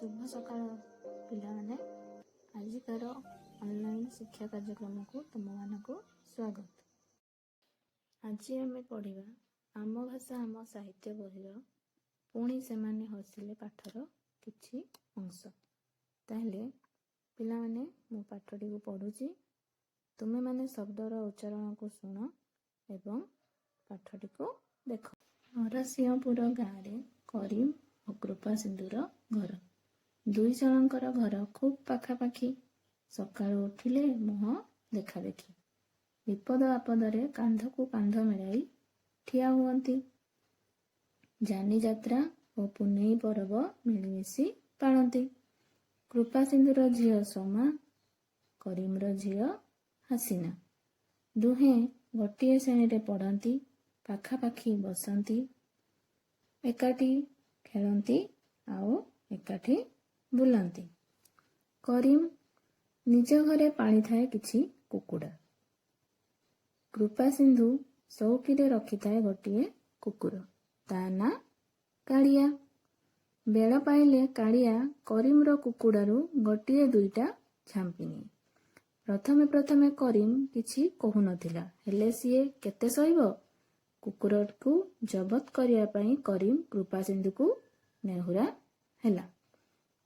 शुभ सकाळ पिलाने आजिकार ऑनलाइन शिक्षा कार्यक्रम को तुम मानक स्वागत। आज आम पढ़ा आम भाषा आम साहित्य बहिर पुणी से हसिले पाठर किछि अंश। ताहले पिला माने मो पाठटी को पढ़ुची, तुमे माने शब्दर उच्चारण को शुण एवं पाठटी को देख। नरसिंहपुर गाँव में करीम और कृपा सिंधुर घर, दुई जनकर घर खूब पाखापाखी। सकाळु उठिले मुह देखा देखी, विपद आपदरे कांध को कांध मिलाई ठिया हुअंती। जानी जात्रा और पुनेई परब मिलिमिशि पाळंती। कृपा सिंधुर झियो सोमा, करीमर झियो हासिना, दुहे गोटिए श्रेणी पढ़ती, पाखापाखी बसंती, एकाठी खेलती आउ एकाठी बुलंती। करीम निज घरे पाली थाए किछि कुकुड़ा। कृपा सिंधु सौकीरे रखी थाए गोटिए कुकुर, ता ना कालिया। बेल पाइले कालिया करीमर कुकुड़ारू गोटिए दुईटा झांपिनी। प्रथमे प्रथमे करीम किछि कहु नथिला, हेले सिए केते सहिबो। कुकुर को जबत करिया पई करीम कृपा सिंधु को नेहुरा हैला।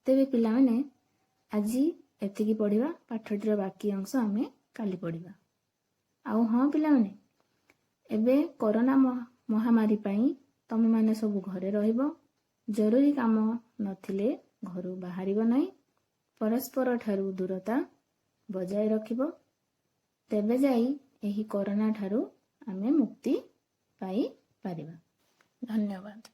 तेबे पिला माने आजी एतिकी पढ़िबा, पाठटीर बाकी अंश आमे काली पढ़िबा। आउ हाँ पिला माने एबे कोरोना महामारी पई तमे माने सब घरे रहिबो। जरूरी काम नथिले घरु बाहरिबो नाही। परस्पर ठारू दूरता बजाय रखिबो, तेबे जाई एही कोरोना ठारू आमे मुक्ति पाई पारिबा। धन्यवाद।